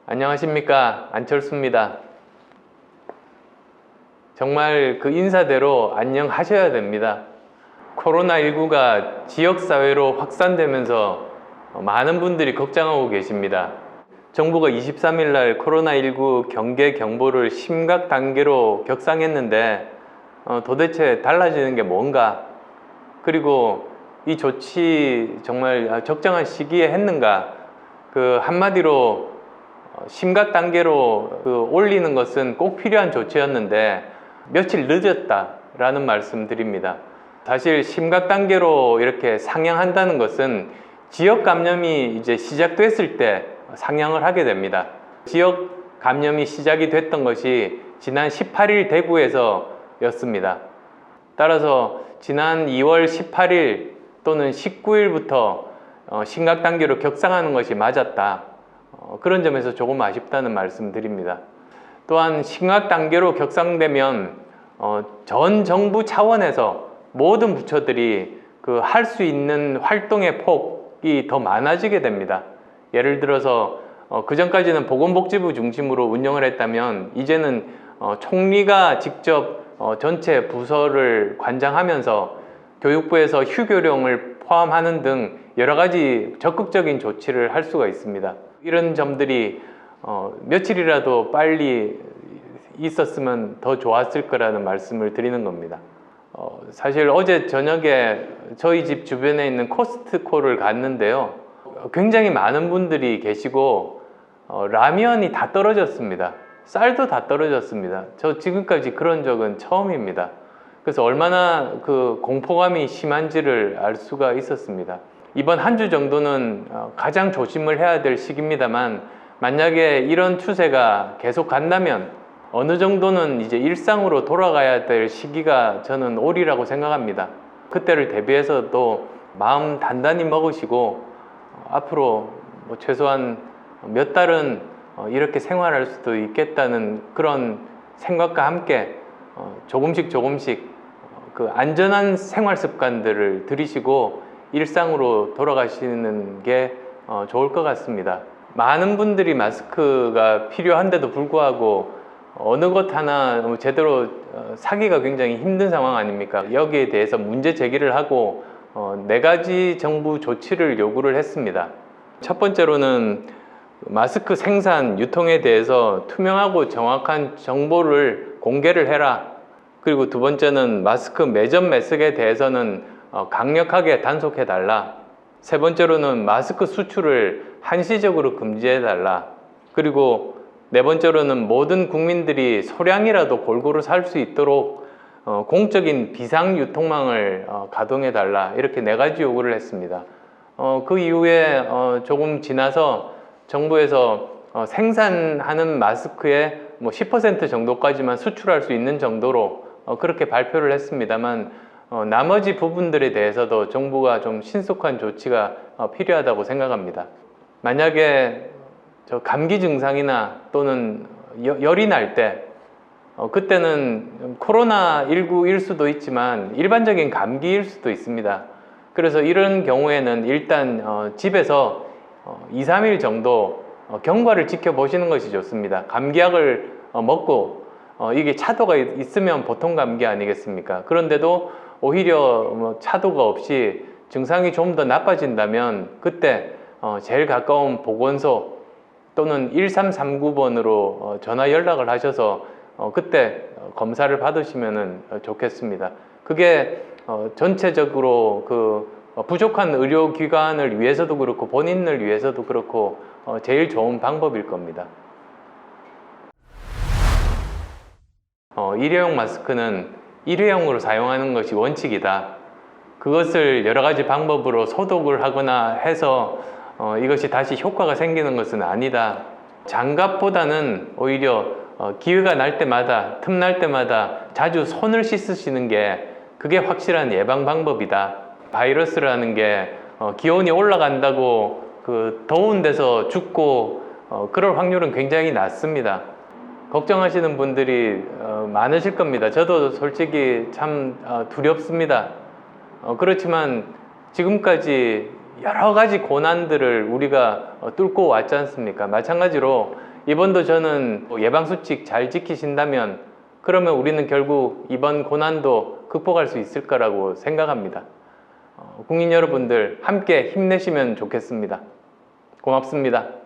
안녕하십니까, 안철수입니다. 정말 그 인사대로 안녕하셔야 됩니다. 코로나19가 지역사회로 확산되면서 많은 분들이 걱정하고 계십니다. 정부가 23일 날 코로나19 경계 경보를 심각 단계로 격상했는데 도대체 달라지는 게 뭔가? 그리고 이 조치 정말 적정한 시기에 했는가? 그 한마디로 심각 단계로 올리는 것은 꼭 필요한 조치였는데 며칠 늦었다라는 말씀 드립니다. 사실 심각 단계로 이렇게 상향한다는 것은 지역 감염이 이제 시작됐을 때 상향을 하게 됩니다. 지역 감염이 시작이 됐던 것이 지난 18일 대구에서였습니다. 따라서 지난 2월 18일 또는 19일부터 심각 단계로 격상하는 것이 맞았다. 그런 점에서 조금 아쉽다는 말씀 드립니다. 또한 심각 단계로 격상되면 전 정부 차원에서 모든 부처들이 할 수 있는 활동의 폭이 더 많아지게 됩니다. 예를 들어서 그전까지는 보건복지부 중심으로 운영을 했다면 이제는 총리가 직접 전체 부서를 관장하면서 교육부에서 휴교령을 포함하는 등 여러 가지 적극적인 조치를 할 수가 있습니다. 이런 점들이 며칠이라도 빨리 있었으면 더 좋았을 거라는 말씀을 드리는 겁니다. 사실 어제 저녁에 저희 집 주변에 있는 코스트코를 갔는데요. 굉장히 많은 분들이 계시고 라면이 다 떨어졌습니다. 쌀도 다 떨어졌습니다. 저 지금까지 그런 적은 처음입니다. 그래서 얼마나 그 공포감이 심한지를 알 수가 있었습니다. 이번 한 주 정도는 가장 조심을 해야 될 시기입니다만 만약에 이런 추세가 계속 간다면 어느 정도는 이제 일상으로 돌아가야 될 시기가 저는 올이라고 생각합니다. 그때를 대비해서 또 마음 단단히 먹으시고 앞으로 최소한 몇 달은 이렇게 생활할 수도 있겠다는 그런 생각과 함께 조금씩 그 안전한 생활 습관들을 들이시고 일상으로 돌아가시는 게 좋을 것 같습니다. 많은 분들이 마스크가 필요한데도 불구하고 어느 것 하나 제대로 사기가 굉장히 힘든 상황 아닙니까? 여기에 대해서 문제 제기를 하고 4가지 정부 조치를 요구를 했습니다. 첫 번째로는 마스크 생산, 유통에 대해서 투명하고 정확한 정보를 공개를 해라. 그리고 두 번째는 마스크 매점 매석에 대해서는 강력하게 단속해 달라. 세 번째로는 마스크 수출을 한시적으로 금지해 달라. 그리고 네 번째로는 모든 국민들이 소량이라도 골고루 살 수 있도록 공적인 비상 유통망을 가동해 달라. 이렇게 4가지 요구를 했습니다. 그 이후에 조금 지나서 정부에서 생산하는 마스크의 10% 정도까지만 수출할 수 있는 정도로 그렇게 발표를 했습니다만 나머지 부분들에 대해서도 정부가 좀 신속한 조치가 필요하다고 생각합니다. 만약에 감기 증상이나 또는 열이 날 때 그때는 코로나19일 수도 있지만 일반적인 감기일 수도 있습니다. 그래서 이런 경우에는 일단 집에서 2, 3일 정도 경과를 지켜보시는 것이 좋습니다. 감기약을 먹고 이게 차도가 있으면 보통 감기 아니겠습니까? 그런데도 오히려 차도가 없이 증상이 좀 더 나빠진다면 그때 제일 가까운 보건소 또는 1339번으로 전화 연락을 하셔서 그때 검사를 받으시면 좋겠습니다. 그게 전체적으로 그 부족한 의료기관을 위해서도 그렇고 본인을 위해서도 그렇고 제일 좋은 방법일 겁니다. 일회용 마스크는 일회용으로 사용하는 것이 원칙이다. 그것을 여러 가지 방법으로 소독을 하거나 해서 이것이 다시 효과가 생기는 것은 아니다. 장갑보다는 오히려 기회가 날 때마다, 틈날 때마다 자주 손을 씻으시는 게 그게 확실한 예방 방법이다. 바이러스라는 게 기온이 올라간다고 그 더운 데서 죽고 그럴 확률은 굉장히 낮습니다. 걱정하시는 분들이 많으실 겁니다. 저도 솔직히 참 두렵습니다. 그렇지만 지금까지 여러 가지 고난들을 우리가 뚫고 왔지 않습니까? 마찬가지로 이번도 저는 예방수칙 잘 지키신다면 그러면 우리는 결국 이번 고난도 극복할 수 있을 거라고 생각합니다. 국민 여러분들 함께 힘내시면 좋겠습니다. 고맙습니다.